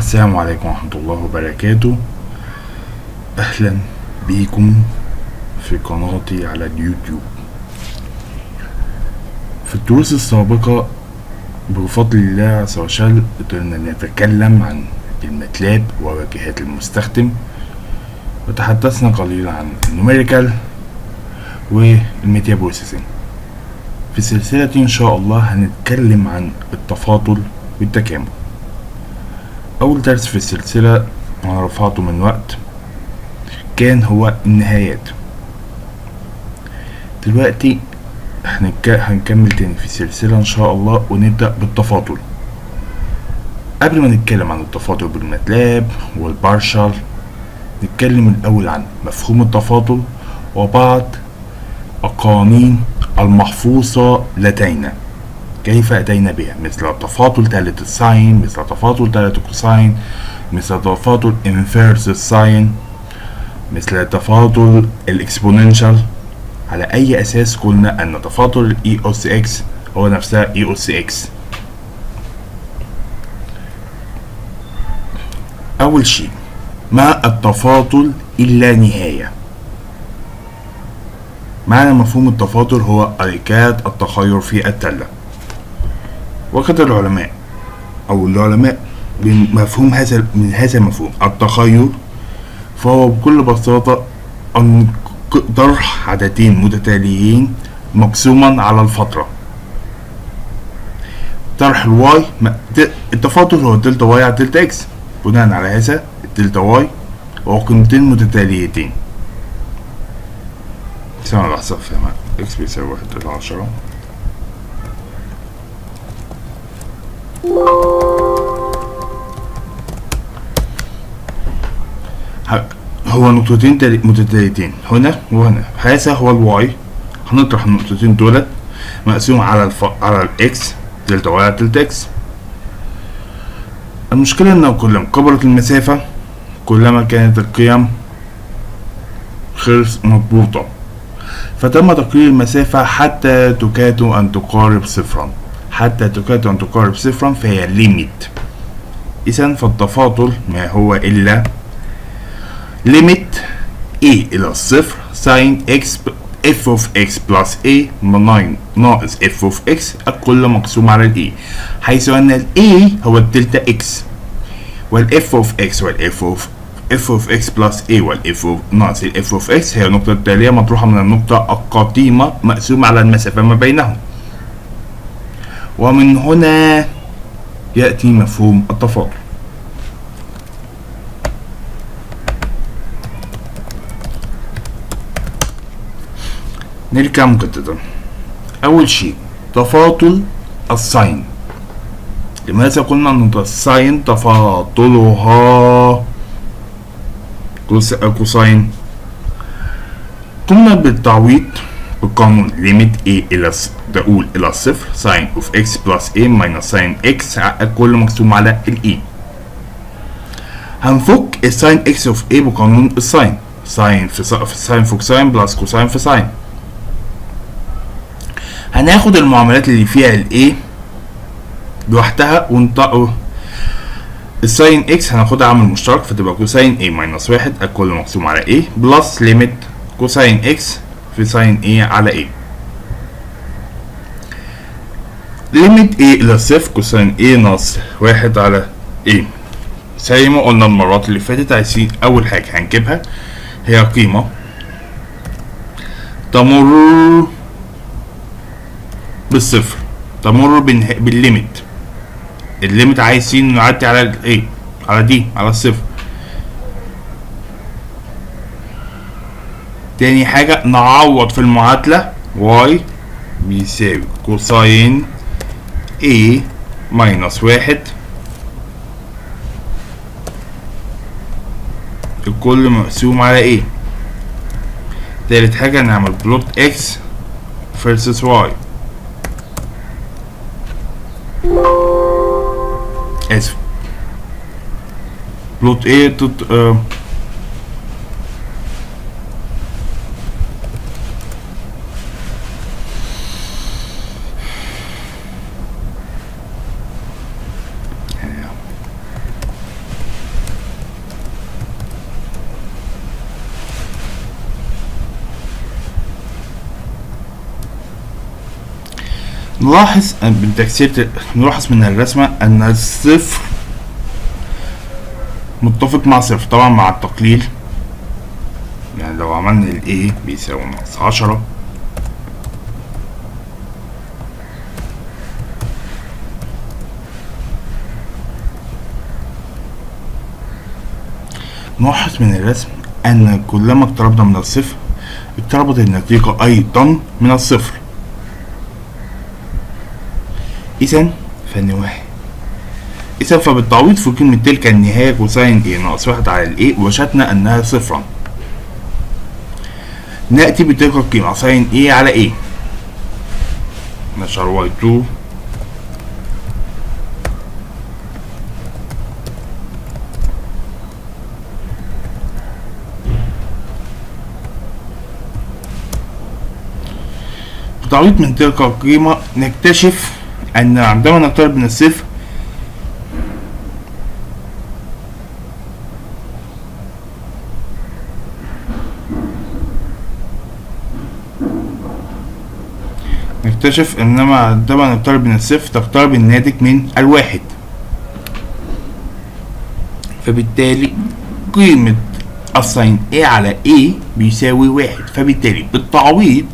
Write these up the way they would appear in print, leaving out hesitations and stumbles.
السلام عليكم ورحمة الله وبركاته. أهلا بيكم في قناتي على اليوتيوب. في الدروس السابقة بفضل الله عز وجل قدرنا نتكلم عن الماتلاب وواجهات المستخدم، وتحدثنا قليلا عن النوميريكال والميديا بروسيسنج. في السلسلة دي إن شاء الله هنتكلم عن التفاضل والتكامل. أول درس في السلسلة أنا رفعته من وقت كان هو النهايات. دلوقتي هنكمل تاني في السلسلة إن شاء الله ونبدأ بالتفاضل. قبل ما نتكلم عن التفاضل بالماتلاب والبارشال نتكلم الأول عن مفهوم التفاضل وبعض القوانين المحفوظة لدينا كيف أتينا بها، مثل تفاضل تالت الساين، مثل تفاضل تالت الكوساين، مثل تفاضل انفيرس الساين، مثل تفاضل الاكسبوننشال. على أي أساس قلنا أن تفاضل اي أس اكس هو نفسها اي أس اكس. أول شيء، ما التفاضل إلا نهاية؟ معنى مفهوم التفاضل هو حركات التغير في التلة. وقد العلماء بمفهوم من هذا المفهوم التغير فهو بكل بساطة أن طرح عددين متتاليين مقسوما على الفترة. طرح الواي التفاضل هو دلتا واي على دلتا اكس. بناء على هذا الدلتا واي هو قيمتين متتاليتين. ثواني لحظة، فهمت اكس بيساوي 1/10. هو نقطتين متتاليتين هنا وهنا. هذا هو الواي. هنطرح النقطتين دولت مقسوم على الاكس، دلتا واي على دلتا اكس. المشكلة انه كلما كبرت المسافة كلما كانت القيم غير مضبوطة، فتم تقليل المسافة حتى تكاد أن تقارب صفرا، فهي ليميت. إذن فالتفاضل ما هو إلا ليميت a إلى الصفر ساين x f of x بلس a ناقص f of x الكل مقسوم على ال a، حيث أن ال a هو الدلتا x، وال f of x وال f of x بلس a وال f of ناقص ال f of x هي النقطة التالية مطروحة من النقطة القديمة مقسومة على المسافة ما بينهم. ومن هنا يأتي مفهوم التفاضل. نرجع مجددا. أول شيء تفاضل الساين. لماذا قلنا أن الساين تفاضلها كوساين؟ قمنا بالتعويض بقانون ليميت a إلى تقول إلى الصفر ساين اوف x بلس a ماينس ساين x الكل مقسوم على ال e. هنفك الساين x اوف a بقانون الساين، ساين في ساين فوق ساين بلس كوساين في ساين. هناخد المعاملات اللي فيها ال a لوحدها ونطقه الساين x هناخدها عامل مشترك فتبقى كوساين a ماينس 1 الكل مقسوم على a بلس ليميت كوساين x في ساين a على a. ليميت a إلى صفر كوساين a ناقص 1 على a. زي ما قلنا المرات اللي فاتت، عايزين أول حاجة هنجيبها هي قيمة تمر بالصفر، تمر بالليميت. الليميت عايزين نعدي على ايه؟ على دي، على الصفر. تاني حاجة نعوض في المعادلة y بيساوي كوساين a ماينس 1 الكل مقسوم على a. تالت حاجة نعمل بلوت x versus y. اسف، بلوت ايه نلاحظ من الرسمة أن الصفر متفق مع صفر، طبعا مع التقليل. يعني لو عملنا ال A بيساوي -10، نلاحظ من الرسم أن كلما اقتربنا من الصفر اقتربت النتيجة أيضا من الصفر. إذا فبالتعويض في كلمة تلك النهاية كوساين A ناقص 1 على ال A وجدنا أنها صفرا. نأتي بتلك القيمة ساين A على A نشر y2 بتعويض من تلك القيمة نكتشف أن عندما نقترب من الصفر عندما نقترب من الصفر تقترب الناتج من الواحد، فبالتالي قيمة الساين A على A بيساوي 1. فبالتالي بالتعويض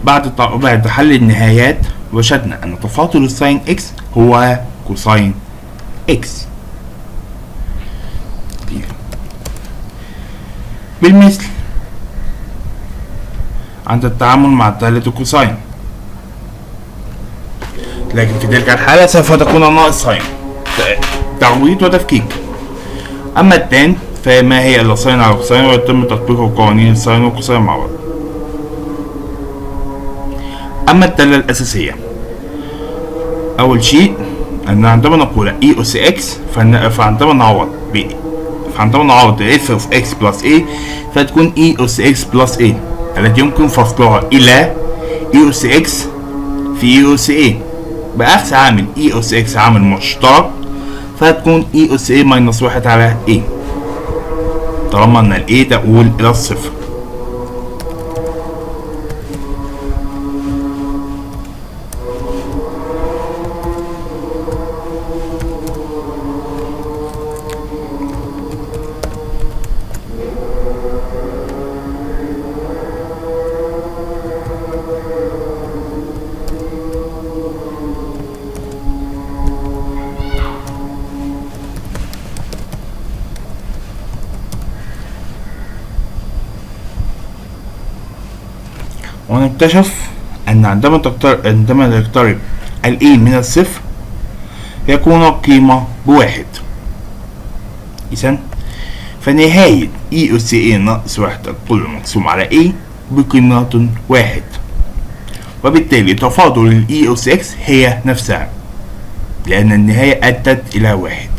بعد حل النهايات وجدنا أن تفاضل الساين X هو كوساين X. بالمثل عند التعامل مع الدالة الكوساين، لكن في تلك الحالة سوف تكون ناقص ساين، تعويض وتفكيك. أما التان فما هي إلا ساين على كوساين، ويتم تطبيق قوانين الساين والكوساين مع بعض. أما الدالة الأساسية، أول شيء أن عندما نقول E أس X فعندما نعوض f of x plus a فتكون E أس x plus a التي يمكن فصلها إلى E أس x في E أس a بأخذ عامل E أس x عامل مشترك، فتكون E أس a minus 1 على a طالما أن ال a تؤول إلى الصفر. ونكتشف أن عندما تقترب ال A من الصفر يكون القيمة بواحد. إذن فنهاية E أس A ناقص 1 الكل مقسوم على A بقيمة 1، وبالتالي تفاضل ال E أس X هي نفسها لأن النهاية أدت إلى 1.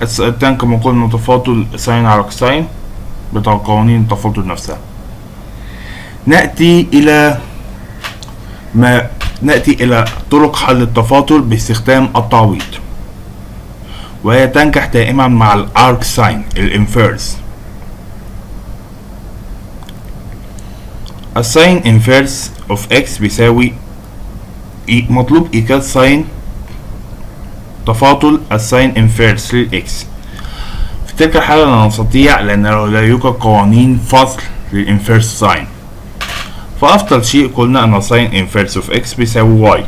الثاني كما قلنا تفاضل ساين على كوساين بقوانين التفاضل نفسها. نأتي إلى طرق حل التفاضل باستخدام التعويض، وهي تنجح دائما مع الارك ساين الانفيرس. الساين انفيرس اوف اكس بيساوي مطلوب ايجاد ساين تفاضل الساين انفيرس للاكس. في تلك الحالة لا نستطيع لأنه لا يوجد قوانين فصل للانفيرس ساين، فأفضل شيء قلنا أن ساين انفيرس اوف اكس بيساوي واي.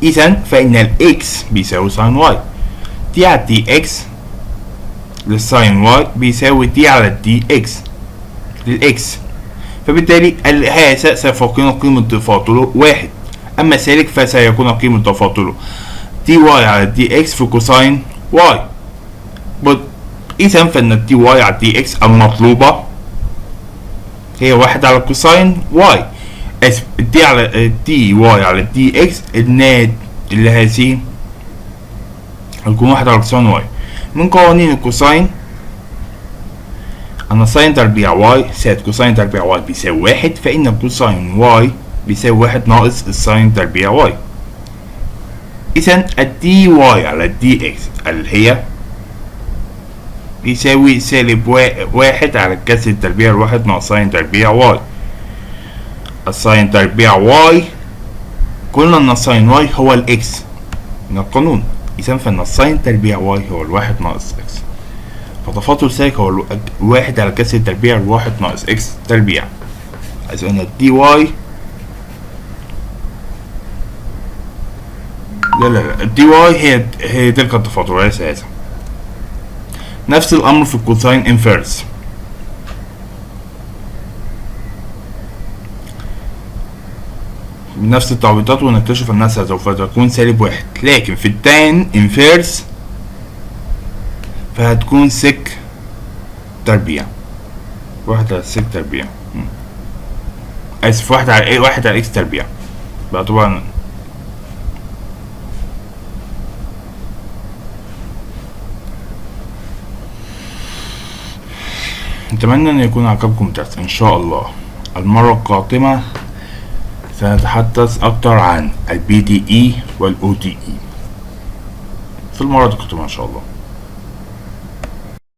إذن فإن الاكس بيساوي ساين واي، تي على تي اكس للساين واي بيساوي تي على تي اكس للاكس، فبالتالي هذا سوف يكون قيمة تفاضله 1. أما ذلك فسيكون قيمة تفاضله تي واي على تي اكس في كوساين واي. إذا فإن تي واي على تي اكس المطلوبة هي 1 على كوساين واي، تي على تي واي على تي اكس الناتج اللي هذه هيكون 1 على كوساين واي. من قوانين الكوساين أن ساين تربيع واي زائد كوساين تربيع واي بيساوي 1، فإن كوساين واي بيساوي 1 ناقص الساين تربيع واي. إذن الدي واي على الدي اكس اللي هي يساوي سالب واحد على الكسر تربيع الواحد ناقص ساين تربيع واي. الساين تربيع واي قلنا ان الساين واي هو الاكس من القانون، اذا فان الساين تربيع واي هو الواحد ناقص اكس، فتفاضل سالك هو الواحد على كسر تربيع الواحد ناقص اكس تربيع. اذا ان الدي واي لا الدي واي هي تلك التفاضل وليس هذا. نفس الامر في الكوساين انفيرس. بنفس التعويضات ونكتشف انها سوف تكون سالب واحد، لكن في التان انفيرس فهتكون سك تربيع، واحد على سك تربيع، اسف واحد على اكس تربيع بقى طبعا. اتمنى ان يكون عجبكم الدرس. ان شاء الله المرة القادمة سنتحدث اكتر عن البي دي اي والاو دي اي في المرة القادمة ان شاء الله.